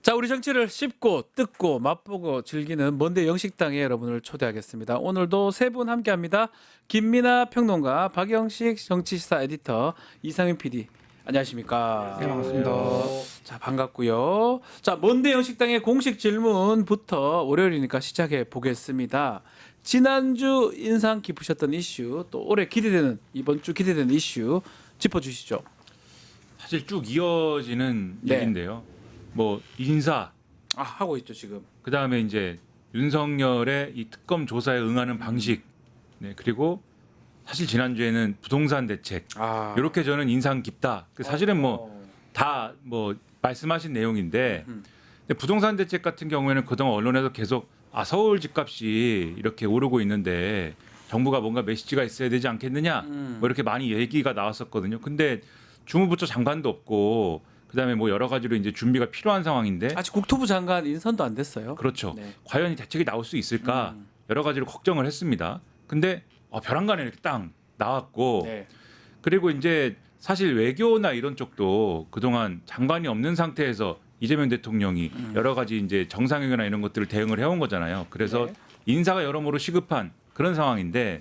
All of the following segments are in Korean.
자, 우리 정치를 씹고 뜯고 맛보고 즐기는 먼데 영식당에 여러분을 초대하겠습니다. 오늘도 세 분 함께합니다. 김민아 평론가, 박영식 정치시사 에디터, 이상민 PD. 안녕하십니까? 네, 반갑습니다. 자, 반갑고요. 자, 먼데 영식당의 공식 질문부터 월요일이니까 시작해 보겠습니다. 지난주 인상 깊으셨던 이슈, 또 올해 기대되는, 이번 주 기대되는 이슈 짚어주시죠. 사실 쭉 이어지는 네. 얘기인데요. 뭐 인사, 하고 있죠 지금. 그 다음에 이제 윤석열의 이 특검 조사에 응하는 방식, 네, 그리고 사실 지난주에는 부동산 대책, 이렇게 저는 인상 깊다. 사실은 뭐 다 뭐 말씀하신 내용인데, 근데 부동산 대책 같은 경우에는 그동안 언론에서 계속 서울 집값이 이렇게 오르고 있는데 정부가 뭔가 메시지가 있어야 되지 않겠느냐, 뭐 이렇게 많이 얘기가 나왔었거든요. 근데 주무부처 장관도 없고, 그다음에 뭐 여러 가지로 이제 준비가 필요한 상황인데 아직 국토부 장관 인선도 안 됐어요. 그렇죠. 네. 과연 이 대책이 나올 수 있을까 여러 가지로 걱정을 했습니다. 근데 벼랑간에 이렇게 딱 나왔고, 네. 그리고 이제 사실 외교나 이런 쪽도 그동안 장관이 없는 상태에서 이재명 대통령이 여러 가지 이제 정상회견이나 이런 것들을 대응을 해온 거잖아요. 그래서 네. 인사가 여러모로 시급한 그런 상황인데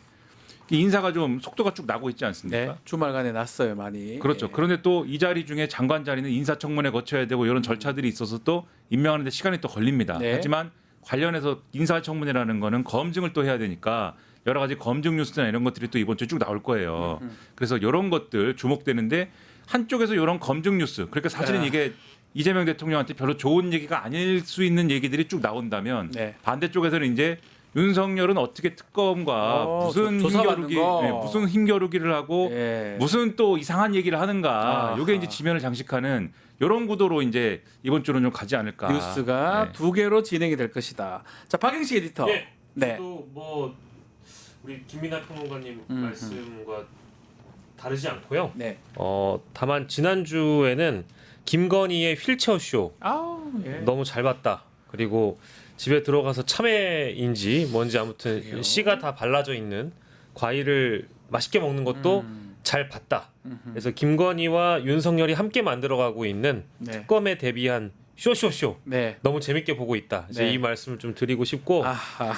이 인사가 좀 속도가 쭉 나고 있지 않습니까? 네. 주말간에 났어요 많이. 그렇죠. 네. 그런데 또 이 자리 중에 장관 자리는 인사청문회 거쳐야 되고 이런 절차들이 있어서 또 임명하는데 시간이 또 걸립니다. 네. 하지만 관련해서 인사청문회라는 거는 검증을 또 해야 되니까 여러 가지 검증 뉴스나 이런 것들이 또 이번 주에 쭉 나올 거예요. 그래서 이런 것들 주목되는데 한쪽에서 이런 검증 뉴스, 그러니까 사실은 이게 이재명 대통령한테 별로 좋은 얘기가 아닐 수 있는 얘기들이 쭉 나온다면 네. 반대쪽에서는 이제 윤석열은 어떻게 특검과 무슨 조사받는 거. 무슨 힘겨루기를 하고 예. 무슨 또 이상한 얘기를 하는가. 아하. 이게 이제 지면을 장식하는 이런 구도로 이제 이번 주는 좀 가지 않을까. 뉴스가 네. 두 개로 진행이 될 것이다. 자, 박영식 에디터. 네. 네. 저도 뭐 우리 김민아 평론가님 말씀과 다르지 않고요. 네. 다만 지난주에는 김건희의 휠체어 쇼 예. 너무 잘 봤다. 그리고 집에 들어가서 참외인지 뭔지 아무튼 그래요? 씨가 다 발라져 있는 과일을 맛있게 먹는 것도 잘 봤다. 그래서 김건희와 윤석열이 함께 만들어가고 있는 네. 특검에 대비한 쇼쇼쇼 네. 너무 재밌게 보고 있다. 이제 네. 이 말씀을 좀 드리고 싶고 아하.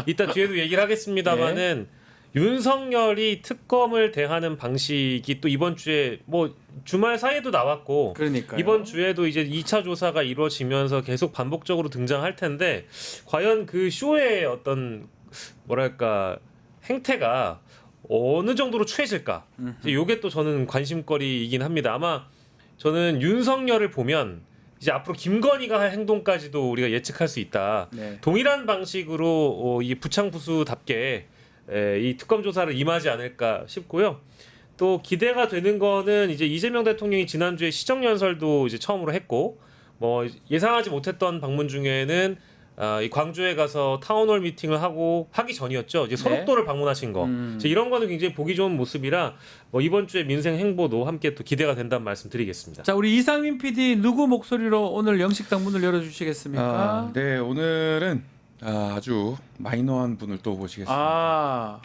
이따 뒤에도 얘기를 하겠습니다만은 윤석열이 특검을 대하는 방식이 또 이번 주에 뭐 주말 사이에도 나왔고 그러니까요. 이번 주에도 이제 2차 조사가 이루어지면서 계속 반복적으로 등장할 텐데 과연 그 쇼의 어떤 뭐랄까 행태가 어느 정도로 추해질까? 이제 요게 또 저는 관심거리이긴 합니다. 아마 저는 윤석열을 보면 이제 앞으로 김건희가 할 행동까지도 우리가 예측할 수 있다. 네. 동일한 방식으로 이 부창부수답게 이 특검 조사를 임하지 않을까 싶고요. 또 기대가 되는 거는 이제 이재명 대통령이 지난주에 시정연설도 이제 처음으로 했고 뭐 예상하지 못했던 방문 중에는 이 광주에 가서 타운홀 미팅을 하기 전이었죠. 이제 소록도를 방문하신 거. 이제 이런 거는 굉장히 보기 좋은 모습이라 뭐 이번 주에 민생 행보도 함께 또 기대가 된다는 말씀 드리겠습니다. 자, 우리 이상민 PD 누구 목소리로 오늘 영식당 문을 열어주시겠습니까? 네, 오늘은 아주 마이너한 분을 또 모시겠습니다.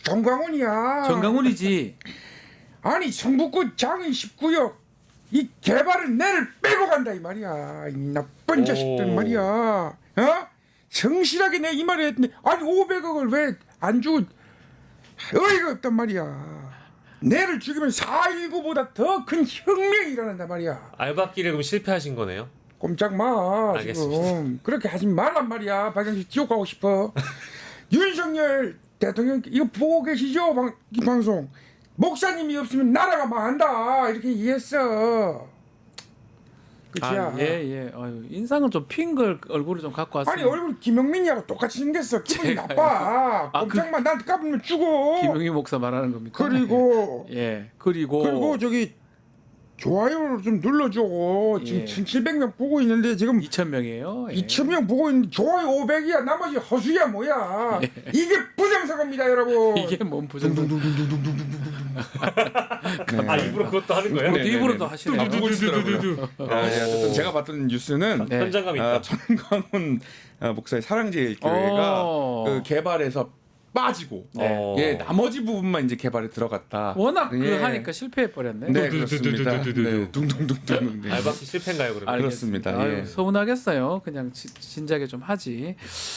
정광훈이야. 정강훈이지. 아니 성북구 장인 19역 이 개발을 내를 빼고 간다 이 말이야. 이 나쁜 자식들 말이야. 성실하게 내 이 말을 했는데 아니 500억을 왜 안 주고 어이가 없단 말이야. 내를 죽이면 4.19보다 더 큰 혁명이 일어난단 말이야. 알박기를 그럼 실패하신 거네요. 꼼짝 마 알겠습니다. 지금 그렇게 하지 말란 말이야. 박영식 지옥 가고 싶어. 윤석열 대통령 이거 보고 계시죠? 이 방송 목사님이 없으면 나라가 망한다 이렇게 이해했어. 그치야? 예. 아유, 인상은 좀 핀 걸 얼굴을 좀 갖고 왔어요. 아니 얼굴 김영민이하고 똑같이 생겼어. 기분이 나빠. 꼼짝 마. 나한테 까불면 죽어. 김용희 목사 말하는 겁니까? 그리고 예. 그리고 저기 좋아요를 좀 눌러줘. 지금 예. 1,700명 보고 있는데 지금 2,000명이에요. 2,000명 보고 있는데 좋아요 500이야. 나머지 허수야 뭐야. 이게 부정선거입니다 여러분. 이게 뭔 부정? 일부러 그것도 하는 거예요? 네. 입으로도 하시네요. 어쨌든 제가 봤던 뉴스는 네. 현장감 있다. 정광훈 목사의 사랑제일교회가 오. 그 개발에서 빠지고 네. 예 나머지 부분만 이제 개발에 들어갔다. 워낙 그 예. 하니까 실패해 버렸네. 네 그렇습니다. 네, 둥둥둥둥. 네. 알바키 실패인가요 그러면? 그렇습니다. 아유, 예. 서운하겠어요. 그냥 진작에 좀 하지.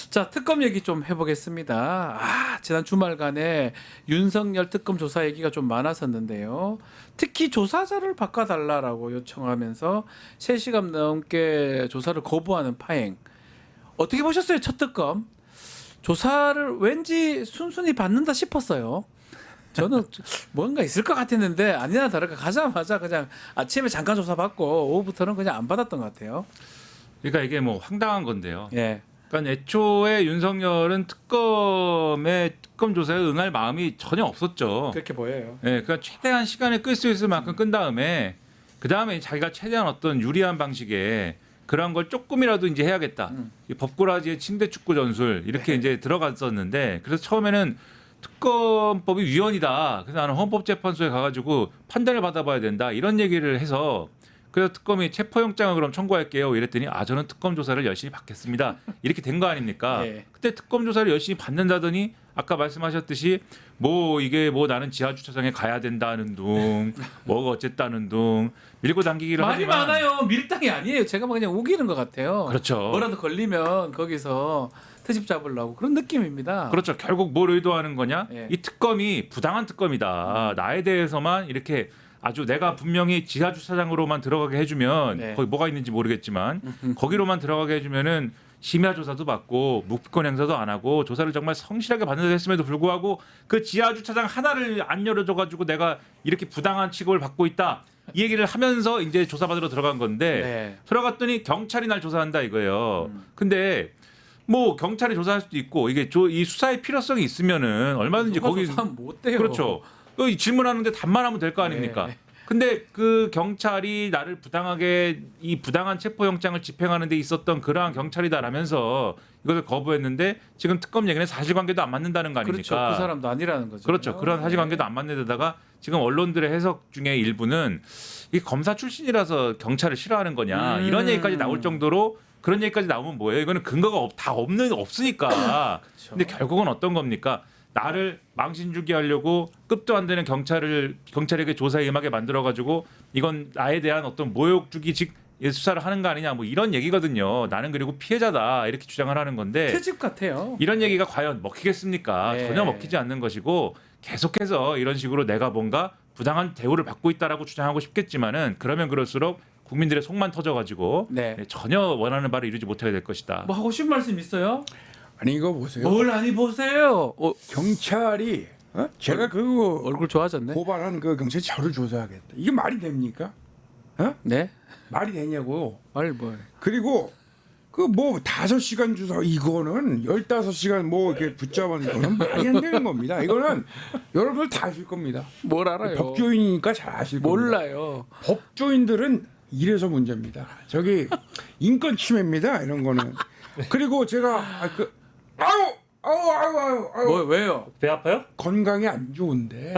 자, 특검 얘기 좀 해보겠습니다. 지난 주말간에 윤석열 특검 조사 얘기가 좀 많았었는데요. 특히 조사자를 바꿔달라라고 요청하면서 3시간 넘게 조사를 거부하는 파행. 어떻게 보셨어요, 첫 특검? 조사를 왠지 순순히 받는다 싶었어요. 저는 뭔가 있을 것 같았는데 아니나 다를까 가자마자 그냥 아침에 잠깐 조사 받고 오후부터는 그냥 안 받았던 것 같아요. 그러니까 이게 뭐 황당한 건데요. 예. 그러니까 애초에 윤석열은 특검 조사에 응할 마음이 전혀 없었죠. 그렇게 보여요. 예, 그러니까 최대한 시간을 끌 수 있을 만큼 끈 다음에 그 다음에 자기가 최대한 어떤 유리한 방식의 그런 걸 조금이라도 이제 해야겠다. 이 법꾸라지의 침대 축구 전술 이렇게 이제 들어갔었는데 그래서 처음에는 특검법이 위헌이다. 그래서 나는 헌법재판소에 가가지고 판단을 받아봐야 된다. 이런 얘기를 해서 그래서 특검이 체포영장을 그럼 청구할게요. 이랬더니 저는 특검 조사를 열심히 받겠습니다. 이렇게 된 거 아닙니까? 예. 그때 특검 조사를 열심히 받는다더니 아까 말씀하셨듯이 뭐 이게 뭐 나는 지하 주차장에 가야 된다는 둥, 뭐가 어쨌다는 둥 밀고 당기기를 말이 하지만 많아요. 밀당이 아니에요. 제가 뭐 그냥 우기는 것 같아요. 그렇죠. 뭐라도 걸리면 거기서 트집 잡으려고 그런 느낌입니다. 그렇죠. 결국 뭘 의도하는 거냐? 예. 이 특검이 부당한 특검이다. 나에 대해서만 이렇게 아주 내가 분명히 지하 주차장으로만 들어가게 해주면 네. 거기 뭐가 있는지 모르겠지만 거기로만 들어가게 해주면은 심야 조사도 받고 묵비권 행사도 안 하고 조사를 정말 성실하게 받는다 했음에도 불구하고 그 지하 주차장 하나를 안 열어줘가지고 내가 이렇게 부당한 취급을 받고 있다. 이 얘기를 하면서 이제 조사받으러 들어간 건데 네. 들어갔더니 경찰이 날 조사한다 이거예요. 근데 뭐 경찰이 조사할 수도 있고 이게 이 수사의 필요성이 있으면은 얼마든지 거기 조사하면 못 돼요. 그렇죠. 그 질문하는데 답만 하면 될 거 아닙니까? 네. 근데 그 경찰이 나를 부당하게 이 부당한 체포영장을 집행하는 데 있었던 그러한 경찰이다라면서 이것을 거부했는데 지금 특검 얘기는 사실관계도 안 맞는다는 거 아닙니까? 그렇죠. 그 사람도 아니라는 거죠. 그렇죠. 그런 사실관계도 안 맞는 데다가 지금 언론들의 해석 중에 일부는 이 검사 출신이라서 경찰을 싫어하는 거냐 이런 얘기까지 나올 정도로 그런 얘기까지 나오면 뭐예요? 이거는 근거가 없으니까. 근데 결국은 어떤 겁니까? 나를 망신 주게 하려고 급도 안 되는 경찰에게 조사에 임하게 만들어 가지고 이건 나에 대한 어떤 모욕 주기 즉 수사를 하는 거 아니냐 뭐 이런 얘기거든요. 나는 그리고 피해자다 이렇게 주장을 하는 건데 트집 같아요. 이런 얘기가 과연 먹히겠습니까? 네. 전혀 먹히지 않는 것이고 계속해서 이런 식으로 내가 뭔가 부당한 대우를 받고 있다라고 주장하고 싶겠지만은 그러면 그럴수록 국민들의 속만 터져가지고 네. 전혀 원하는 바를 이루지 못하게 될 것이다. 뭐 하고 싶은 말씀 있어요? 아니 이거 보세요. 뭘 아니 보세요. 경찰이 제가 그 얼굴 좋아졌네. 고발한 그 경찰이 저를 조사하겠다. 이게 말이 됩니까? 네? 말이 되냐고. 말 뭐? 그리고 그 뭐 5시간 조사 이거는 15시간 뭐 이렇게 붙잡은 이거는 말이 안 되는 겁니다. 이거는 여러분들 다 아실 겁니다. 뭘 알아요? 법조인이니까 잘 아실 겁니다. 몰라요. 법조인들은 이래서 문제입니다. 저기 인권 침해입니다. 이런 거는. 그리고 제가 아우 뭐 왜요? 배 아파요? 건강이 안 좋은데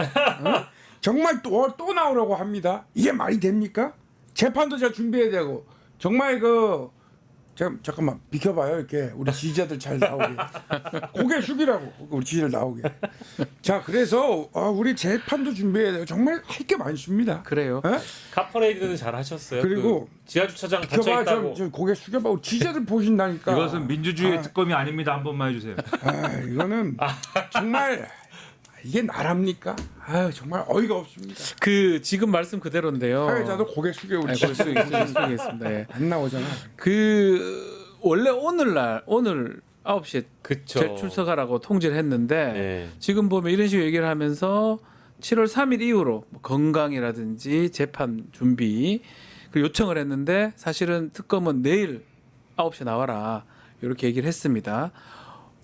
정말 또 나오라고 합니다. 이게 말이 됩니까? 재판도 제가 준비해야 되고 정말 잠깐만 비켜봐요. 이렇게 우리 지지자들 잘 나오게 고개 숙이라고 우리 지지자들 나오게. 자 그래서 우리 재판도 준비해야 돼요. 정말 할 게 많습니다. 그래요. 에? 카퍼레이드는 잘 하셨어요. 그리고 그 지하 주차장 닫혀 비켜봐 있다고. 저 고개 숙여봐. 우리 지지자들 보신다니까. 이것은 민주주의의 특검이 아닙니다. 한 번만 해주세요. 이거는 정말 이게 나랍니까? 정말 어이가 없습니다. 그 지금 말씀 그대로인데요. 사회자도 고개 숙여 우리 고개 숙이겠습니다. 네. 안 나오잖아. 그 원래 오늘 9시에 그쵸. 재출석하라고 통지를 했는데 네. 지금 보면 이런 식으로 얘기를 하면서 7월 3일 이후로 뭐 건강이라든지 재판 준비 그 요청을 했는데 사실은 특검은 내일 9시에 나와라 이렇게 얘기를 했습니다.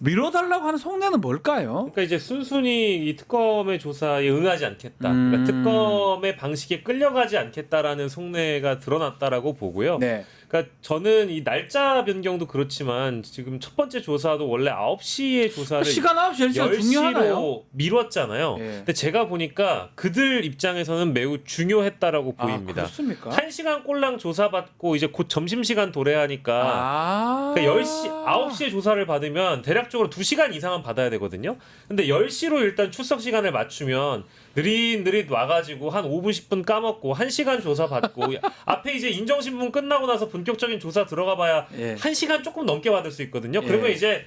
미뤄달라고 하는 속내는 뭘까요? 그러니까 이제 순순히 이 특검의 조사에 응하지 않겠다. 그러니까 특검의 방식에 끌려가지 않겠다라는 속내가 드러났다라고 보고요. 네. 그러니까 저는 이 날짜 변경도 그렇지만 지금 첫 번째 조사도 원래 9시에 조사를 시간 9시 10시가 중요하나요? 10시로 미뤘잖아요. 예. 근데 제가 보니까 그들 입장에서는 매우 중요했다라고 보입니다. 그렇습니까? 1시간 꼴랑 조사받고 이제 곧 점심시간 도래하니까 그러니까 9시에 조사를 받으면 대략적으로 2시간 이상은 받아야 되거든요. 근데 10시로 일단 출석 시간을 맞추면 느릿느릿 와가지고 한 5분 10분 까먹고 1시간 조사 받고 앞에 이제 인정신문 끝나고 나서 본격적인 조사 들어가 봐야 예. 1시간 조금 넘게 받을 수 있거든요. 예. 그러면 이제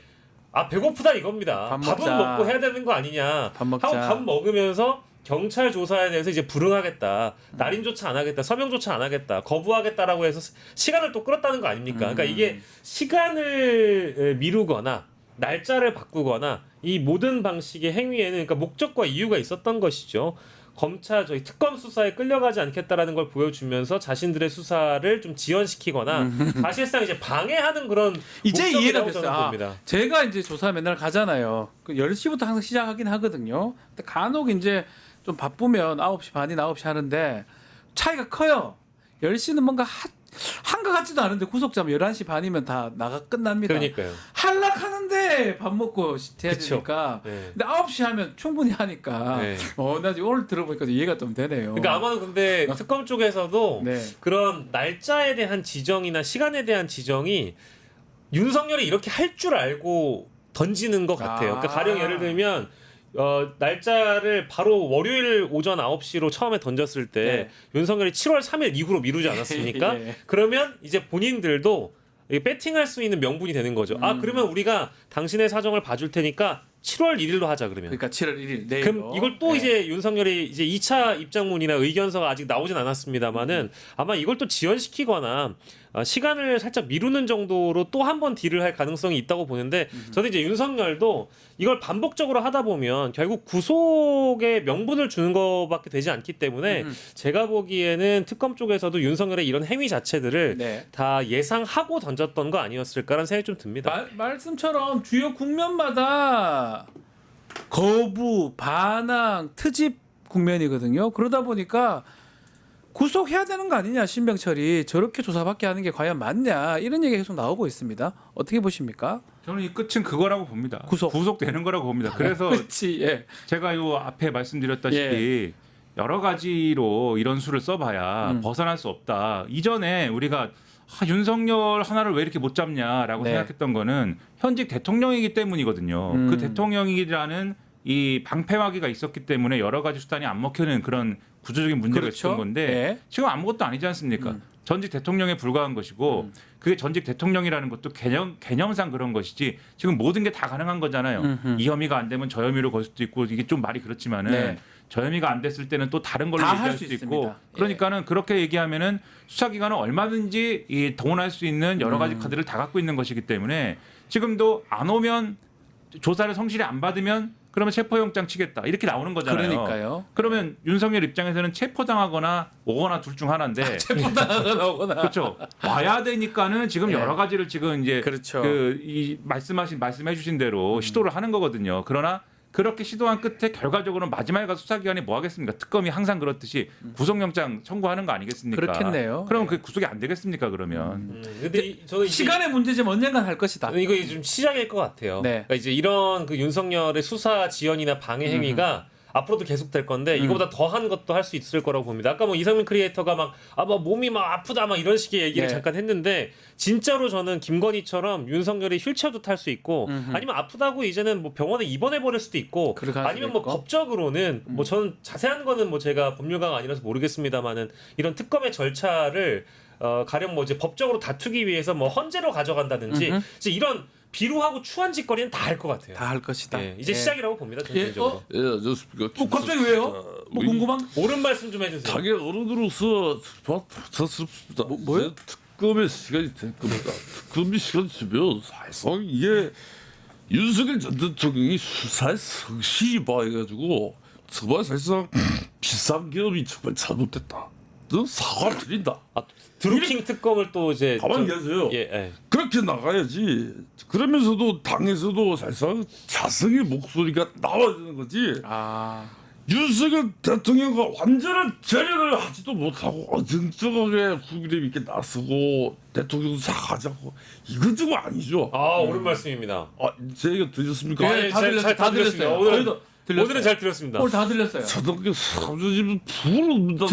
배고프다 이겁니다. 밥 밥은 먹자. 먹고 해야 되는 거 아니냐. 밥 먹자. 하고 밥 먹으면서 경찰 조사에 대해서 이제 불응하겠다. 날인조차 안 하겠다. 서명조차 안 하겠다. 거부하겠다라고 해서 시간을 또 끌었다는 거 아닙니까? 그러니까 이게 시간을 미루거나 날짜를 바꾸거나 이 모든 방식의 행위에는 그러니까 목적과 이유가 있었던 것이죠. 검찰 저희 특검 수사에 끌려가지 않겠다라는 걸 보여주면서 자신들의 수사를 좀 지연시키거나 사실상 이제 방해하는 그런 이제 이해가 목적이라고 저는 됐어요. 봅니다. 제가 이제 조사 맨날 가잖아요. 그 10시부터 항상 시작하긴 하거든요. 근데 간혹 이제 좀 바쁘면 9시 반이나 9시 하는데 차이가 커요. 10시는 뭔가 한 것 같지도 않은데 구속자면 11시 반이면 다 나가 끝납니다. 그러니까요. 한락하는데 밥 먹고 해야 그쵸. 되니까. 네. 근데 9시 하면 충분히 하니까. 네. 나 지금 오늘 들어보니까 이해가 좀 되네요. 그러니까 아마도 근데 특검 쪽에서도 네. 그런 날짜에 대한 지정이나 시간에 대한 지정이 윤석열이 이렇게 할 줄 알고 던지는 것 같아요. 그러니까 가령 예를 들면 날짜를 바로 월요일 오전 9시로 처음에 던졌을 때 윤석열이 7월 3일 이후로 미루지 않았습니까? 예. 그러면 이제 본인들도 배팅할 수 있는 명분이 되는 거죠. 그러면 우리가 당신의 사정을 봐줄 테니까 7월 1일로 하자 그러면. 그러니까 7월 1일 내일. 그럼 이걸 또 이제 윤석열이 이제 2차 입장문이나 의견서가 아직 나오진 않았습니다만은 아마 이걸 또 지연시키거나 시간을 살짝 미루는 정도로 또 한 번 딜을 할 가능성이 있다고 보는데 저는 이제 윤석열도 이걸 반복적으로 하다 보면 결국 구속의 명분을 주는 것밖에 되지 않기 때문에 제가 보기에는 특검 쪽에서도 윤석열의 이런 행위 자체들을 네. 다 예상하고 던졌던 거 아니었을까라는 생각이 좀 듭니다. 말씀처럼 주요 국면마다 거부, 반항, 트집 국면이거든요. 그러다 보니까 구속해야 되는 거 아니냐, 신병철이 저렇게 조사받게 하는 게 과연 맞냐 이런 얘기가 계속 나오고 있습니다. 어떻게 보십니까? 저는 이 끝은 그거라고 봅니다. 구속되는 거라고 봅니다. 그래서 그렇지. 예. 제가 요 앞에 말씀드렸다시피 여러 가지로 이런 수를 써봐야 벗어날 수 없다. 이전에 우리가 윤석열 하나를 왜 이렇게 못 잡냐라고 생각했던 거는 현직 대통령이기 때문이거든요. 그 대통령이라는 이 방패막이가 있었기 때문에 여러 가지 수단이 안 먹히는 그런 구조적인 문제가 있었던 건데 지금 아무것도 아니지 않습니까? 전직 대통령에 불과한 것이고 그게 전직 대통령이라는 것도 개념상 그런 것이지 지금 모든 게 다 가능한 거잖아요. 이 혐의가 안 되면 저 혐의로 걸 수도 있고 이게 좀 말이 그렇지만은 저 혐의가 안 됐을 때는 또 다른 걸로 얘기할 수도 있고 그러니까는 그렇게 얘기하면은 수사기관은 얼마든지 이 동원할 수 있는 여러 가지 카드를 다 갖고 있는 것이기 때문에 지금도 안 오면 조사를 성실히 안 받으면 그러면 체포영장 치겠다 이렇게 나오는 거잖아요. 그러니까요. 그러면 윤석열 입장에서는 체포당하거나 오거나 둘 중 하나인데 체포당하거나 오거나. 그렇죠. 와야 되니까는 지금 여러 가지를 지금 이제 그렇죠. 이 말씀해주신 대로 시도를 하는 거거든요. 그러나 그렇게 시도한 끝에 결과적으로는 마지막에 가서 수사기관이 뭐 하겠습니까? 특검이 항상 그렇듯이 구속영장 청구하는 거 아니겠습니까? 그렇겠네요. 그럼 그 구속이 안 되겠습니까? 그러면 근데 저는 시간의 문제지만 언젠간 할 것이다. 이거 좀 시작일 것 같아요. 그러니까 이제 이런 그 윤석열의 수사 지연이나 방해 행위가 앞으로도 계속될 건데 이거보다 더한 것도 할 수 있을 거라고 봅니다. 아까 뭐 이상민 크리에이터가 막 몸이 막 아프다 막 이런 식의 얘기를 잠깐 했는데 진짜로 저는 김건희처럼 윤석열이 휠체어도 탈 수 있고 아니면 아프다고 이제는 뭐 병원에 입원해 버릴 수도 있고 아니면 뭐 법적으로는 뭐 저는 자세한 거는 뭐 제가 법률가가 아니라서 모르겠습니다만은 이런 특검의 절차를 가령 뭐 이제 법적으로 다투기 위해서 뭐 헌재로 가져간다든지 이제 이런 비루하고 추한 짓거리는 다 할 것 같아요. 다 할 것이다. 이제 시작이라고 봅니다. 전체적으로. 안녕하십니까. 갑자기 왜요? 뭐 궁금한? 옳은 말씀 좀 해주세요. 당의 어른으로서 부담스럽습니다. 뭐요? 특검의 시간이 될 겁니다. 특검이 시간이 되면 사실상 이게 윤석열 전 대통령이 수사에 성실히 봐해가지고 정말 사실상 비상계엄이 정말 잘못됐다. 사과를 드린다. 드루킹 특검을 또 이제 가만히 계세요. 예. 그렇게 나가야지. 그러면서도 당에서도 사실상 자성의 목소리가 나와야 되는 거지. 윤석열 대통령과 완전한 절연을 하지도 못하고 어정쩡하게 후비림 있게 나서고 대통령도 사과하자고 이건 좀 아니죠. 아 옳은 말씀입니다. 제 얘기 들으셨습니까? 네, 다 들렸어요. 다 들렸습니다. 오늘은 들렸어요. 오늘은 잘 들었습니다. 오늘 다 들렸어요. 저렇게 사무장님은 불을 묻는다.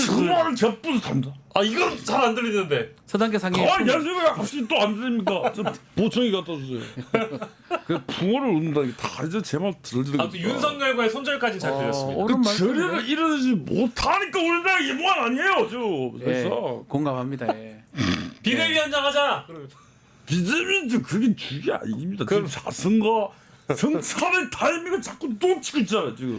정말 저 뿌듯합니다. 아 이건 잘 안 들리는데. 서당계 상의. 야수가 갑자기 또 안 들립니까? 좀 보청기 갖다 주세요. 그 풍어를 웃는다. 다 이제 제 말 들으니까. 아무튼 윤석열과의 손절까지 잘 들렸습니다. 옳은 그 말씀. 절연을 이루지 못하니까 우리나라 이모한 아니에요, 저. 예, 그래서 공감합니다. 예. 비대위원장 하자. 비대민주 그게 주기 아닙니다. 지금 자선거 성찰의 타이밍을 자꾸 놓치고 있잖아요, 지금.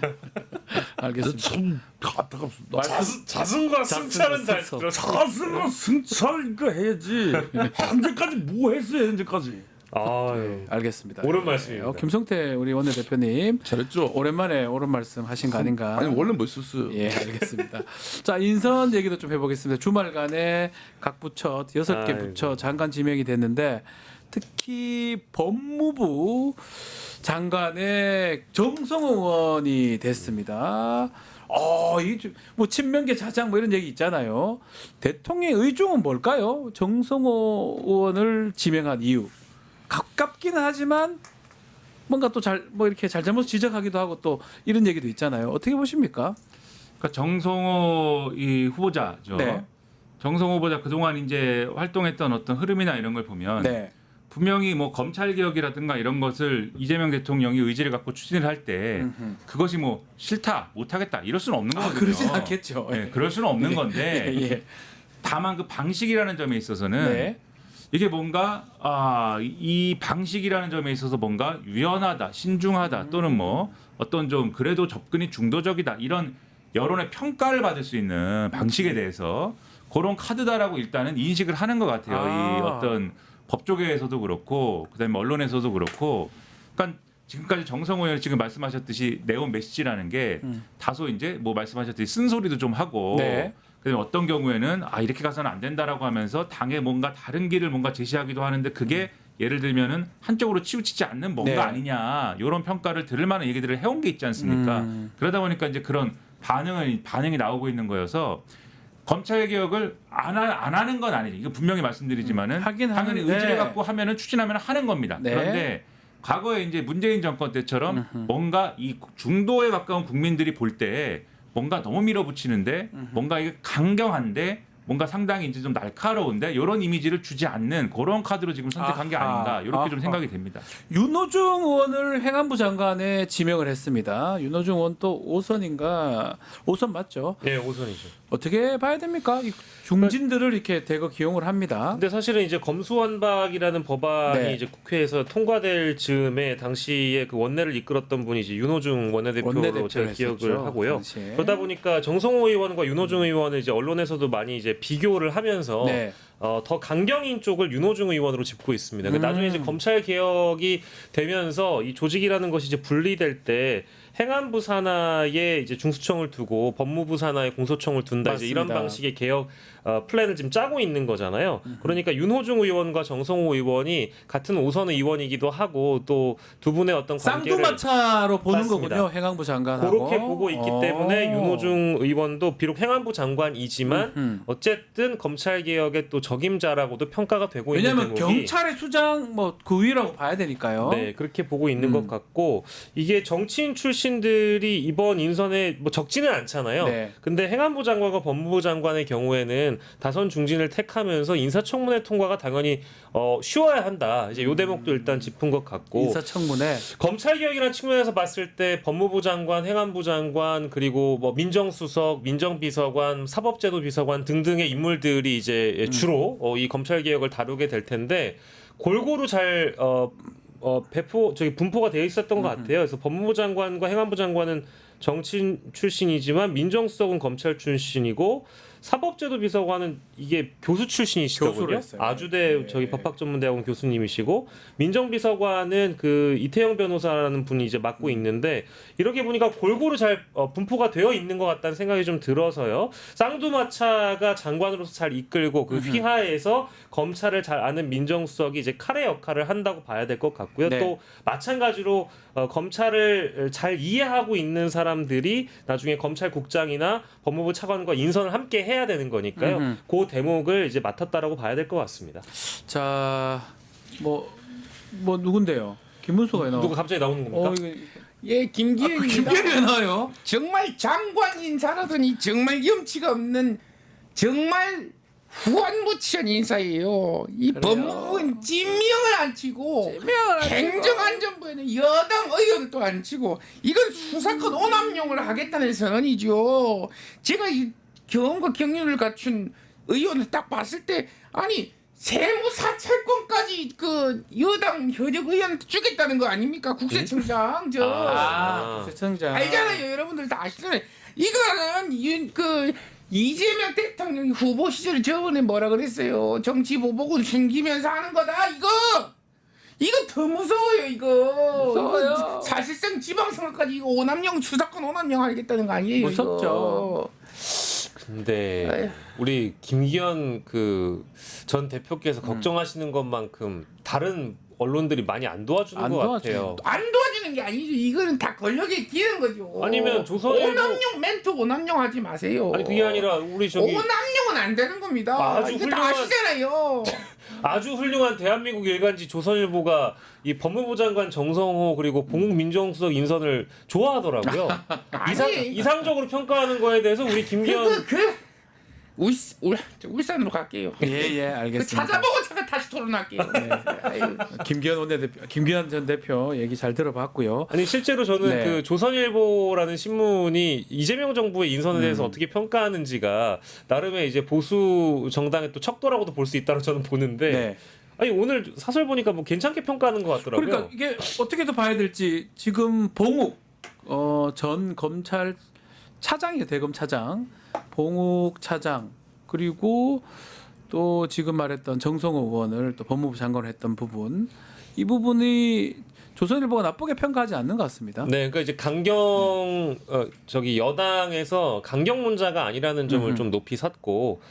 알겠습니다. 참 안타깝습니다. 자승과 승차는 잘 자승. 들었습니다. 자선거 성찰 거 해야지. 현재까지 뭐 했어요, 현재까지? 아 예. 알겠습니다. 옳은 말씀입니다. 김성태 우리 원내대표님 잘했죠. 오랜만에 옳은 말씀 하신 거 아닌가? 아니 원래 멋있었어요. 예, 알겠습니다. 자, 인선 얘기도 좀 해보겠습니다. 주말간에 각 부처 6개 아이고. 부처 장관 지명이 됐는데 특히 법무부 장관의 정성호 의원이 됐습니다. 이게 뭐 친명계 자장 뭐 이런 얘기 있잖아요. 대통령의 의중은 뭘까요? 정성호 의원을 지명한 이유. 가깝기는 하지만 뭔가 또 뭐 이렇게 잘잘못 지적하기도 하고 또 이런 얘기도 있잖아요. 어떻게 보십니까? 그러니까 정성호 이 후보자죠. 네. 정성호 후보자 그동안 이제 활동했던 어떤 흐름이나 이런 걸 보면 네. 분명히 뭐 검찰 개혁이라든가 이런 것을 이재명 대통령이 의지를 갖고 추진을 할 때 그것이 뭐 싫다, 못하겠다 이럴 수는 없는 거거든요. 그러진 않겠죠. 네, 그럴 수는 없는 건데 예. 다만 그 방식이라는 점에 있어서는 네. 이게 뭔가 이 방식이라는 점에 있어서 뭔가 유연하다, 신중하다 또는 뭐 어떤 좀 그래도 접근이 중도적이다 이런 여론의 평가를 받을 수 있는 방식에 대해서 그런 카드다라고 일단은 인식을 하는 것 같아요. 이 어떤 법조계에서도 그렇고 그다음에 언론에서도 그렇고, 그러니까 지금까지 정성호 의원이 지금 말씀하셨듯이 내온 메시지라는 게 다소 이제 뭐 말씀하셨듯이 쓴소리도 좀 하고. 네. 그다음에 어떤 경우에는 이렇게 가서는 안 된다라고 하면서 당에 뭔가 다른 길을 뭔가 제시하기도 하는데 그게 예를 들면은 한쪽으로 치우치지 않는 뭔가 네. 아니냐 이런 평가를 들을 만한 얘기들을 해온 게 있지 않습니까? 그러다 보니까 이제 그런 반응이 나오고 있는 거여서 검찰 개혁을 안 하는 건 아니죠. 이거 분명히 말씀드리지만은 하긴 당연히 하는데. 의지를 갖고 하면은 추진하면 하는 겁니다. 네. 그런데 과거에 이제 문재인 정권 때처럼 뭔가 이 중도에 가까운 국민들이 볼 때 뭔가 너무 밀어붙이는데 뭔가 이게 강경한데 뭔가 상당히 이제 좀 날카로운데 이런 이미지를 주지 않는 그런 카드로 지금 선택한 게 아닌가 이렇게 좀 생각이 됩니다. 윤호중 의원을 행안부 장관에 지명을 했습니다. 윤호중 의원 또 5선인가? 5선 맞죠? 네, 오선이죠. 어떻게 봐야 됩니까? 이 중진들을 이렇게 대거 기용을 합니다. 근데 사실은 이제 검수완박이라는 법안이 네. 이제 국회에서 통과될 즈음에 당시에 그 원내를 이끌었던 분이 이제 윤호중 원내대표로 제가 기억을 하고요. 당시에. 그러다 보니까 정성호 의원과 윤호중 의원을 이제 언론에서도 많이 이제 비교를 하면서 네. 더 강경인 쪽을 윤호중 의원으로 짚고 있습니다. 그러니까 나중에 이제 검찰 개혁이 되면서 이 조직이라는 것이 이제 분리될 때 행안부 산하에 이제 중수청을 두고 법무부 산하에 공소청을 둔다 이제 이런 맞습니다. 방식의 개혁 플랜을 지금 짜고 있는 거잖아요. 그러니까 윤호중 의원과 정성호 의원이 같은 5선 의원이기도 하고 또 두 분의 어떤 관계를 쌍두마차로 보는 맞습니다. 거군요. 행안부 장관하고. 그렇게 보고 있기 때문에 윤호중 의원도 비록 행안부 장관이지만 어쨌든 검찰 개혁의 또 적임자라고도 평가가 되고 왜냐하면 있는 대목이 경찰의 수장 뭐 그 위라고 봐야 되니까요. 네, 그렇게 보고 있는 것 같고 이게 정치인 출신들이 이번 인선에 뭐 적지는 않잖아요. 네. 근데 행안부 장관과 법무부 장관의 경우에는 다선 중진을 택하면서 인사청문회 통과가 당연히 쉬워야 한다. 이제 요 대목도 일단 짚은 것 같고 인사청문회. 검찰 개혁이라는 측면에서 봤을 때 법무부 장관, 행안부 장관 그리고 뭐 민정수석, 민정비서관, 사법제도 비서관 등등의 인물들이 이제 주로 이 검찰 개혁을 다루게 될 텐데 골고루 잘 분포가 되어 있었던 것 같아요. 그래서 법무부 장관과 행안부 장관은 정치인 출신이지만 민정수석은 검찰 출신이고 사법제도 비서관은 이게 교수 출신이시더군요. 교수를 했어요. 아주대 네. 저기 법학전문대학원 교수님이시고 민정비서관은 그 이태영 변호사라는 분이 이제 맡고 있는데 이렇게 보니까 골고루 잘 분포가 되어 있는 것 같다는 생각이 좀 들어서요. 쌍두마차가 장관으로서 잘 이끌고 그 휘하에서 검찰을 잘 아는 민정수석이 이제 칼의 역할을 한다고 봐야 될 것 같고요. 네. 또 마찬가지로 검찰을 잘 이해하고 있는 사람들이 나중에 검찰국장이나 법무부 차관과 인선을 함께 해야 되는 거니까요. 그 대목을 이제 맡았다라고 봐야 될 것 같습니다. 자, 뭐 누군데요? 김문수가 왜 나와? 누가 갑자기 나오는 겁니까? 이거 예, 김기현입니다. 김기현이 왜 나와요? 정말 장관 인사라더니 정말 염치가 없는 정말 후한무치한 인사예요. 이 그래요. 법무부는 찐명을 안 치고 행정안전부에는 여당 의원을 또 안 치고 이건 수사권 오남용을 하겠다는 선언이죠. 제가 이 경험과 경륜을 갖춘 의원을 딱 봤을 때 아니 세무 사찰권까지 그 여당 현역 의원한테 주겠다는 거 아닙니까? 국세청장 저 세청장 알잖아요. 여러분들 다 아시잖아요. 이거는 그 이재명 대통령 후보 시절에 저번에 뭐라 그랬어요? 정치 보복은 숨기면서 하는 거다. 이거 더 무서워요. 무서워요. 이거 사실상 지방선거까지 이거 오남용 수사권 오남용 하겠다는 거 아니에요? 무섭죠. 근데 에휴. 우리 김기현 그 전 대표께서 걱정하시는 것만큼 다른 언론들이 많이 안 도와주는 안 것 도와주는 같아요. 안 도와주는 게 아니죠. 이거는 다 권력에 기는 거죠. 아니면 조선일보- 오남용 멘트 오남용 하지 마세요. 아니 그게 아니라 우리 저기 오남용은 안 되는 겁니다. 아주 이거 다 훌륭한- 아시잖아요. 아주 훌륭한 대한민국 일간지 조선일보가 이 법무부 장관 정성호 그리고 봉민정수석 인선을 좋아하더라고요. 아니. 이상적으로 평가하는 거에 대해서 우리 김기현 울산으로 갈게요. 예, 알겠습니다. 찾아보고 제가 다시 토론할게요. 아유. 김기현 원내대표, 김기현 전 대표 얘기 잘 들어봤고요. 아니 실제로 저는 네. 그 조선일보라는 신문이 이재명 정부의 인선에 대해서 어떻게 평가하는지가 나름의 이제 보수 정당의 또 척도라고도 볼 수 있다고 저는 보는데 네. 아니 오늘 사설 보니까 뭐 괜찮게 평가하는 것 같더라고요. 그러니까 이게 어떻게 더 봐야 될지 지금 봉욱 전 검찰 차장이에요. 대검 차장, 봉욱 차장 그리고 또 지금 말했던 정성호 의원을 또 법무부 장관을 했던 부분 이 부분이 조선일보가 나쁘게 평가하지 않는 것 같습니다. 네, 그러니까 이제 강경 저기 여당에서 강경 문자가 아니라는 점을 좀 높이 샀고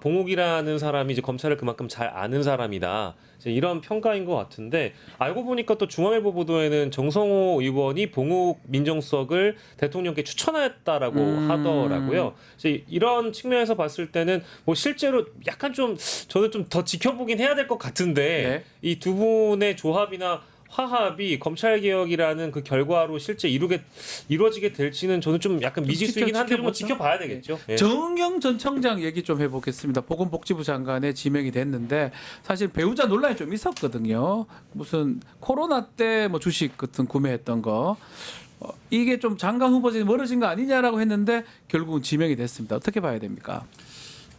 봉욱이라는 사람이 이제 검찰을 그만큼 잘 아는 사람이다. 이제 이런 평가인 것 같은데 알고 보니까 또 중앙일보 보도에는 정성호 의원이 봉욱 민정수석을 대통령께 추천했다라고 하더라고요. 이제 이런 측면에서 봤을 때는 뭐 실제로 약간 좀 저는 좀 더 지켜보긴 해야 될 것 같은데 네. 이 두 분의 조합이나 화합이 검찰 개혁이라는 그 결과로 실제 이루어지게 될지는 저는 좀 약간 미지수이긴 한데 뭐 지켜보죠. 지켜봐야 되겠죠. 예. 정은경 전 청장 얘기 좀 해보겠습니다. 보건복지부 장관에 지명이 됐는데 사실 배우자 논란이 좀 있었거든요. 무슨 코로나 때 뭐 주식 같은 구매했던 거 이게 좀 장관 후보진이 멀어진 거 아니냐라고 했는데 결국은 지명이 됐습니다. 어떻게 봐야 됩니까?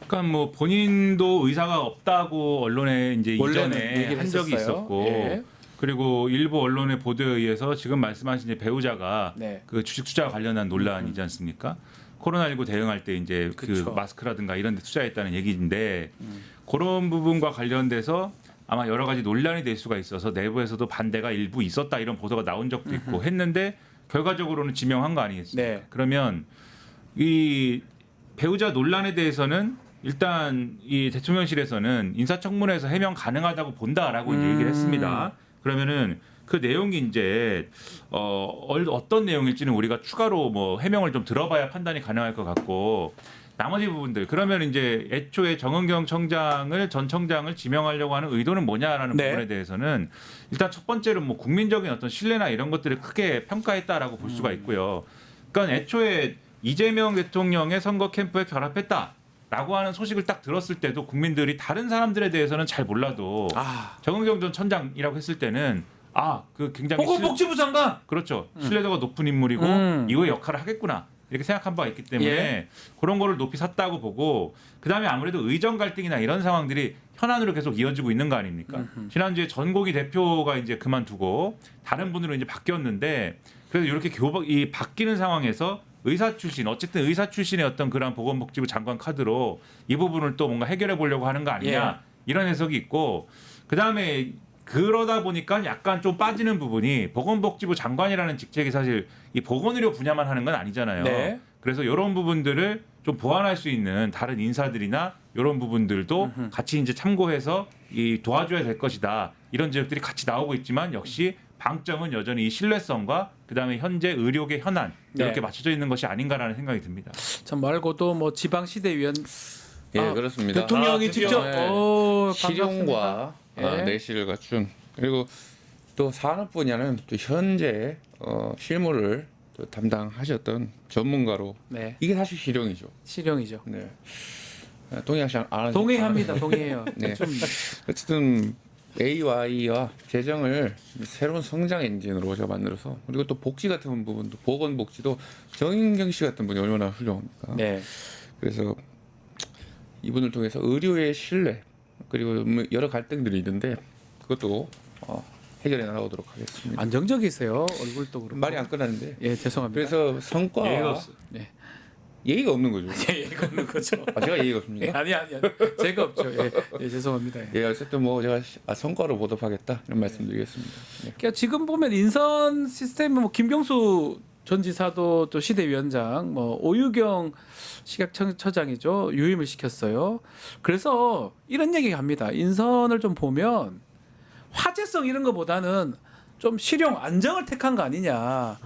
그러니까 뭐 본인도 의사가 없다고 언론에 이제 원래는 이전에 얘기를 한 적이 했었어요. 있었고 예. 그리고 일부 언론의 보도에 의해서 지금 말씀하신 이제 배우자가 네. 그 주식 투자 관련한 논란이지 않습니까? 코로나19 대응할 때 이제 그쵸. 그 마스크라든가 이런 데 투자했다는 얘기인데 그런 부분과 관련돼서 아마 여러 가지 논란이 될 수가 있어서 내부에서도 반대가 일부 있었다 이런 보도가 나온 적도 있고 했는데 결과적으로는 지명한 거 아니겠습니까? 네. 그러면 이 배우자 논란에 대해서는 일단 이 대통령실에서는 인사청문회에서 해명 가능하다고 본다라고 이제 얘기를 했습니다. 그러면은 그 내용이 이제 어떤 내용일지는 우리가 추가로 뭐 해명을 좀 들어봐야 판단이 가능할 것 같고 나머지 부분들 그러면 이제 애초에 정은경 청장을 전 청장을 지명하려고 하는 의도는 뭐냐라는 네. 부분에 대해서는 일단 첫 번째로 뭐 국민적인 어떤 신뢰나 이런 것들을 크게 평가했다라고 볼 수가 있고요. 그러니까 애초에 이재명 대통령의 선거 캠프에 결합했다라고 하는 소식을 딱 들었을 때도 국민들이 다른 사람들에 대해서는 잘 몰라도 정은경 전 청장이라고 했을 때는 그 굉장히 보건복지부 장관. 그렇죠. 신뢰도가 높은 인물이고 이거의 역할을 하겠구나. 이렇게 생각한 바가 있기 때문에 예. 그런 거를 높이 샀다고 보고 그다음에 아무래도 의정 갈등이나 이런 상황들이 현안으로 계속 이어지고 있는 거 아닙니까? 지난주에 전고기 대표가 이제 그만두고 다른 분으로 이제 바뀌었는데 그래서 이렇게 바뀌는 상황에서 의사 출신 어쨌든 의사 출신의 어떤 그런 보건복지부 장관 카드로 이 부분을 또 뭔가 해결해 보려고 하는 거 아니냐 이런 해석이 있고 그다음에 그러다 보니까 약간 좀 빠지는 부분이 보건복지부 장관이라는 직책이 사실 이 보건의료 분야만 하는 건 아니잖아요. 네. 그래서 이런 부분들을 좀 보완할 수 있는 다른 인사들이나 이런 부분들도 같이 이제 참고해서 이 도와줘야 될 것이다. 이런 지적들이 같이 나오고 있지만 역시 방점은 여전히 이 신뢰성과 그다음에 현재 의료계 현안 이렇게 네. 맞춰져 있는 것이 아닌가라는 생각이 듭니다. 참 말고도 뭐 지방시대위원 예, 아, 그렇습니다. 대통령이 드디어. 직접 네. 반갑습니다. 실용과 예. 내실을 갖춘 그리고 또 산업 분야는 또 현재 실무를 또 담당하셨던 전문가로 네, 이게 사실 실용이죠. 실용이죠. 네. 동의하시 안 하시 동의합니다. 동의해요. 네. 좀 어쨌든 AI와 재정을 새로운 성장 엔진으로 제가 만들어서 그리고 또 복지 같은 부분도 보건복지도 정인경 씨 같은 분이 얼마나 훌륭합니까? 네. 그래서 이분을 통해서 의료의 신뢰 그리고 뭐 여러 갈등들이 있는데 그것도 해결해 나가도록 하겠습니다. 안정적이세요. 얼굴도 그렇고. 말이 안 끝났는데 예, 죄송합니다. 그래서 성과 예의가 없어. 예의가 없는 거죠. 예, 이거는 거죠. 제가 예의가 예, 없습니까? 아니 제가 없죠. 예, 예 죄송합니다. 예. 예, 어쨌든 뭐 제가 성과로 보답하겠다 이런 말씀드리겠습니다. 네. 그러니까 지금 보면 인선 시스템 뭐 김경수 전 지사도 또 시대위원장, 뭐 오유경 식약처장이죠 유임을 시켰어요. 그래서 이런 얘기합니다. 인선을 좀 보면 화제성 이런 거보다는 좀 실용 안정을 택한 거 아니냐.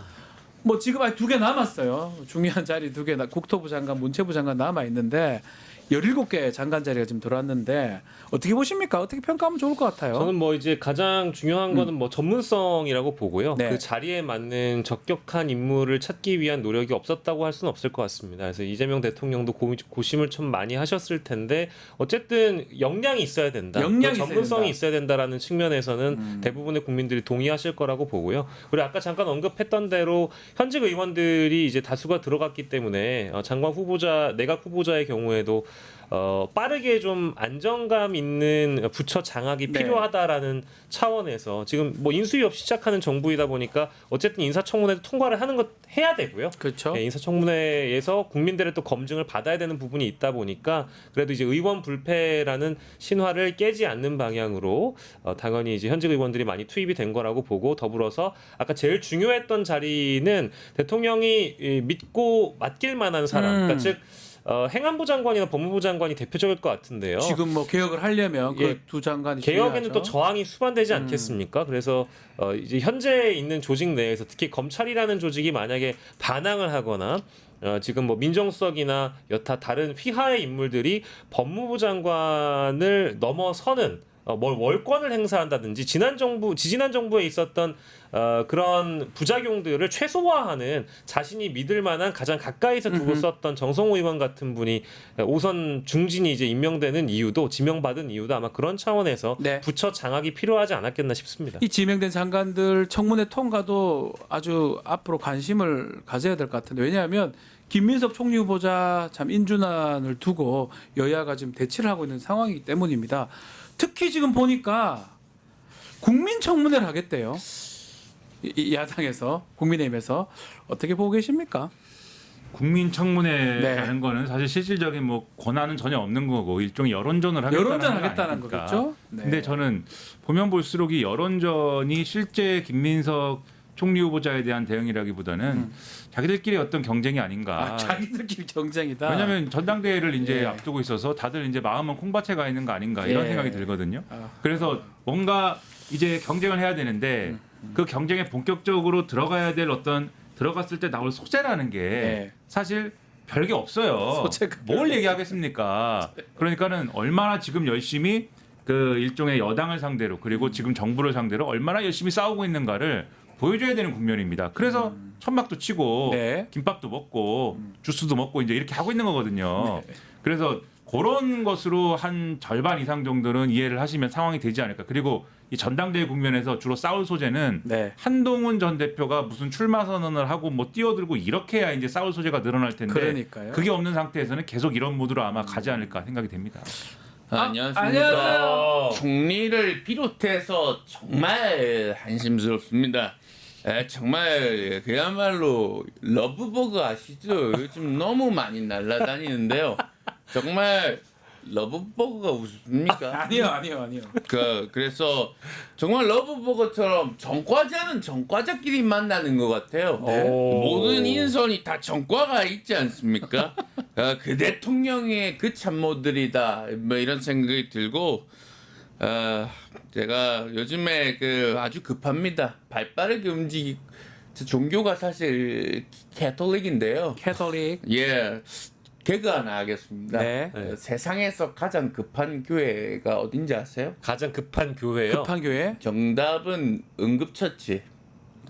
뭐 지금 아직 2개 남았어요. 중요한 자리 2개 국토부 장관, 문체부 장관 남아 있는데 17개 장관 자리가 지금 들어왔는데 어떻게 보십니까? 어떻게 평가하면 좋을 것 같아요? 저는 뭐 이제 가장 중요한 거는 뭐 전문성이라고 보고요. 네. 그 자리에 맞는 적격한 인물을 찾기 위한 노력이 없었다고 할 수는 없을 것 같습니다. 그래서 이재명 대통령도 고심을 좀 많이 하셨을 텐데 어쨌든 역량이 있어야 된다. 역량이 그 전문성이 있어야 있어야 된다라는 측면에서는 대부분의 국민들이 동의하실 거라고 보고요. 그리고 아까 잠깐 언급했던 대로 현직 의원들이 이제 다수가 들어갔기 때문에 장관 후보자, 내각 후보자의 경우에도 빠르게 좀 안정감 있는 부처 장악이 네. 필요하다라는 차원에서 지금 뭐 인수위 없이 시작하는 정부이다 보니까 어쨌든 인사청문회도 통과를 하는 것 해야 되고요. 그렇죠. 네, 인사청문회에서 국민들의 또 검증을 받아야 되는 부분이 있다 보니까 그래도 이제 의원 불패라는 신화를 깨지 않는 방향으로 당연히 이제 현직 의원들이 많이 투입이 된 거라고 보고 더불어서 아까 제일 중요했던 자리는 대통령이 믿고 맡길 만한 사람, 그러니까 즉 행안부 장관이나 법무부 장관이 대표적일 것 같은데요. 지금 뭐 개혁을 하려면 예. 그 두 장관이 개혁에는 중요하죠. 또 저항이 수반되지 않겠습니까? 그래서 이제 현재 있는 조직 내에서 특히 검찰이라는 조직이 만약에 반항을 하거나 지금 뭐 민정수석이나 여타 다른 휘하의 인물들이 법무부 장관을 넘어서는 뭘 월권을 행사한다든지 지지난 정부에 있었던 그런 부작용들을 최소화하는 자신이 믿을 만한 가장 가까이서 두고 썼던 정성호 의원 같은 분이 오선 중진이 이제 임명되는 이유도 지명받은 이유도 아마 그런 차원에서 네. 부처 장악이 필요하지 않았겠나 싶습니다. 이 지명된 장관들 청문회 통과도 아주 앞으로 관심을 가져야 될 것 같은데 왜냐하면 김민석 총리 후보자 참 인준안을 두고 여야가 지금 대치를 하고 있는 상황이기 때문입니다. 특히 지금 보니까 국민청문회를 하겠대요. 이 야당에서 국민의힘에서 어떻게 보고 계십니까? 국민청문회라는 네. 거는 사실 실질적인 뭐 권한은 전혀 없는 거고 일종의 여론전을 하겠다는 여론전 건 하겠다는 아닙니까? 거겠죠? 네. 근데 저는 보면 볼수록 이 여론전이 실제 김민석 총리 후보자에 대한 대응이라기보다는 자기들끼리 어떤 경쟁이 아닌가. 자기들끼리 경쟁이다. 왜냐하면 전당대회를 이제 예. 앞두고 있어서 다들 이제 마음은 콩밭에 가 있는 거 아닌가 이런 예. 생각이 들거든요. 아. 그래서 뭔가 이제 경쟁을 해야 되는데 그 경쟁에 본격적으로 들어가야 될 어떤 들어갔을 때 나올 소재라는 게 예. 사실 별게 없어요. 소재가 뭘 얘기하겠습니까? 그러니까는 얼마나 지금 열심히 그 일종의 여당을 상대로 그리고 지금 정부를 상대로 얼마나 열심히 싸우고 있는가를 보여줘야 되는 국면입니다. 그래서 천막도 치고 네. 김밥도 먹고 주스도 먹고 이제 이렇게 하고 있는 거거든요. 그래서 그런 것으로 한 절반 이상 정도는 이해를 하시면 상황이 되지 않을까. 그리고 이 전당대회 국면에서 주로 싸울 소재는 네. 한동훈 전 대표가 무슨 출마 선언을 하고 뭐 뛰어들고 이렇게 해야 이제 싸울 소재가 늘어날 텐데 그러니까요. 그게 없는 상태에서는 계속 이런 모드로 아마 가지 않을까 생각이 됩니다. 안녕하십니까. 안녕하세요. 총리를 비롯해서 정말 한심스럽습니다. 정말 그야말로 러브버그 아시죠? 요즘 너무 많이 날아다니는데요. 정말 러브버그가 우습습니까? 아니요. 그래서 정말 러브버거처럼 전과자는 전과자끼리 만나는 것 같아요. 모든 인선이 다 전과가 있지 않습니까? 그 대통령의 그 참모들이다 뭐 이런 생각이 들고 제가 요즘에 아주 급합니다. 발빠르게 움직이고 저 종교가 사실 캐톨릭인데요. 캐톨릭. 예. 개그 하나 하겠습니다. 네. 세상에서 가장 급한 교회가 어딘지 아세요? 가장 급한 교회요. 급한 교회. 정답은 응급처치.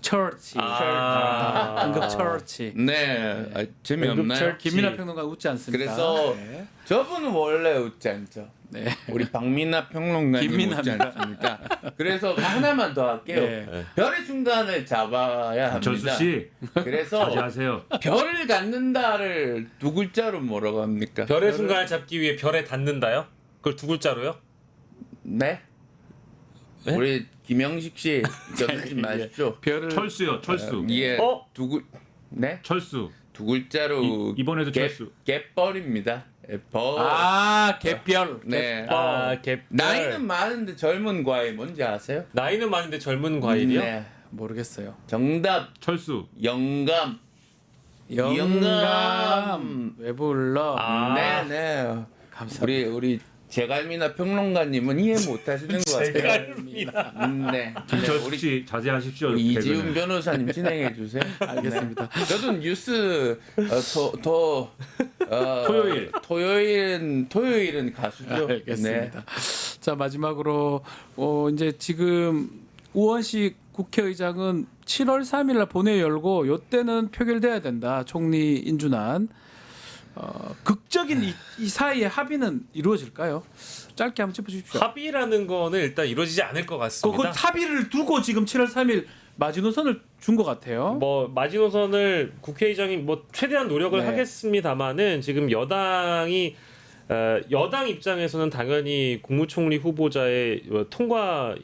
처치. 응급 처치. 네, 재미없나요? 김민하 평론가 웃지 않습니다. 그래서 네. 저분은 원래 웃지 않죠. 네. 우리 박민하 평론가님 웃지 김민하입니다. 않습니까? 그래서 하나만 더 할게요. 네. 별의 순간을 잡아야 합니다. 철수 씨 그래서 자제하세요. 별을 갖는다를 두 글자로 뭐라고 합니까? 별의 순간을 잡기 위해 별에 닿는다요? 그걸 두 글자로요? 네? 네? 우리 김영식 씨 껴들지 마십시오. 별을 철수요. 철수. 예, 어? 네? 철수. 두 글자로 이번에도 철수. 갯벌입니다. 벌. 갯별. 네. 갯별. 나이는 많은데 젊은 과일 뭔지 아세요? 나이는 많은데 젊은 과일이요? 네. 모르겠어요. 정답 철수. 영감. 영감. 왜 불러? 네. 감사합니다. 우리 재갈미나 평론가님은 이해 못하시는 것 같아요. 재갈미나. 네. 김철수 씨 자제하십시오. 우리 이지훈 개그는. 변호사님 진행해 주세요. 알겠습니다. 네. 저도 뉴스 토요일은 가수죠. 알겠습니다. 자 마지막으로 이제 지금 우원식 국회의장은 7월 3일날 본회의 열고 요때는 표결돼야 된다. 총리 인준안. 극적인 이 사이에 합의는 이루어질까요? 짧게 한번 짚어주십시오. 합의라는 거는 일단 이루어지지 않을 것 그 같습니다. 합의를 두고 지금 7월 3일 마지노선을 준 것 같아요. 뭐 마지노선을 국회의장이 뭐 최대한 노력을 네. 하겠습니다만은 지금 여당이 여당 입장에서는 당연히 국무총리 후보자의 통과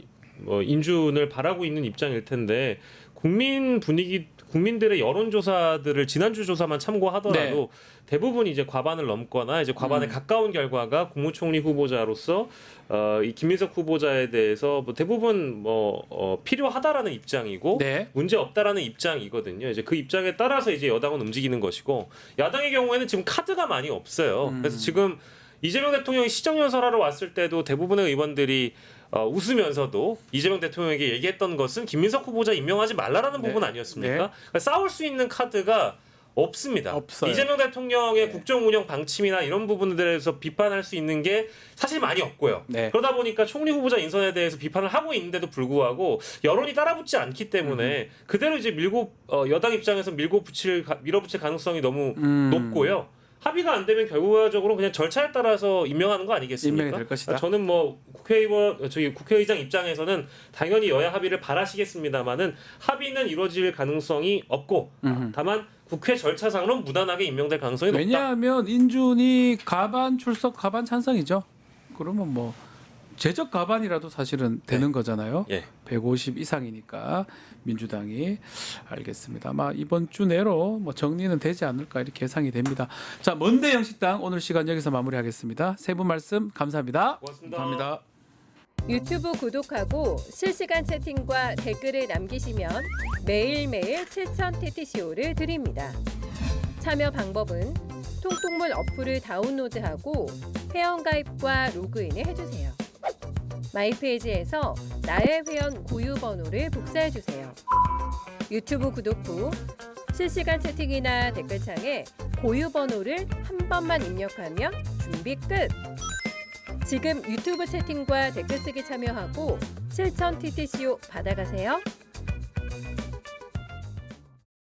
인준을 바라고 있는 입장일 텐데 국민들의 여론조사들을 지난주 조사만 참고하더라도 대부분 이제 과반을 넘거나 이제 과반에 가까운 결과가 국무총리 후보자로서 이 김민석 후보자에 대해서 뭐 대부분 필요하다라는 입장이고 네. 문제 없다라는 입장이거든요. 이제 그 입장에 따라서 이제 여당은 움직이는 것이고 야당의 경우에는 지금 카드가 많이 없어요. 그래서 지금 이재명 대통령이 시정연설하러 왔을 때도 대부분의 의원들이 웃으면서도 이재명 대통령에게 얘기했던 것은 김민석 후보자 임명하지 말라라는 부분 아니었습니까? 네. 그러니까 싸울 수 있는 카드가 없습니다. 없어요. 이재명 대통령의 국정 운영 방침이나 이런 부분들에서 비판할 수 있는 게 사실 많이 없고요. 네. 그러다 보니까 총리 후보자 인선에 대해서 비판을 하고 있는데도 불구하고 여론이 따라붙지 않기 때문에 그대로 이제 여당 입장에서 밀어붙일 가능성이 너무 높고요. 합의가 안 되면 결과적으로 그냥 절차에 따라서 임명하는 거 아니겠습니까? 임명이 될 것이다. 저는 국회의장 입장에서는 당연히 여야 합의를 바라시겠습니다만은 합의는 이루어질 가능성이 없고 다만 국회 절차상으로는 무난하게 임명될 가능성이 높다. 왜냐하면 인준이 가반 출석 가반 찬성이죠. 그러면 뭐 제적 가반이라도 사실은 되는 거잖아요. 예. 150 이상이니까 민주당이 알겠습니다. 아마 이번 주 내로 뭐 정리는 되지 않을까 이렇게 예상이 됩니다. 자, 먼데 영식당 오늘 시간 여기서 마무리하겠습니다. 세 분 말씀 감사합니다. 고맙습니다. 감사합니다. 유튜브 구독하고 실시간 채팅과 댓글을 남기시면 매일매일 7,000TTCO를 드립니다. 참여 방법은 통통물 어플을 다운로드하고 회원가입과 로그인을 해주세요. 마이페이지에서 나의 회원 고유 번호를 복사해주세요. 유튜브 구독 후 실시간 채팅이나 댓글창에 고유 번호를 한 번만 입력하면 준비 끝! 지금 유튜브 채팅과 댓글 쓰기 참여하고 7,000TTCO 받아가세요.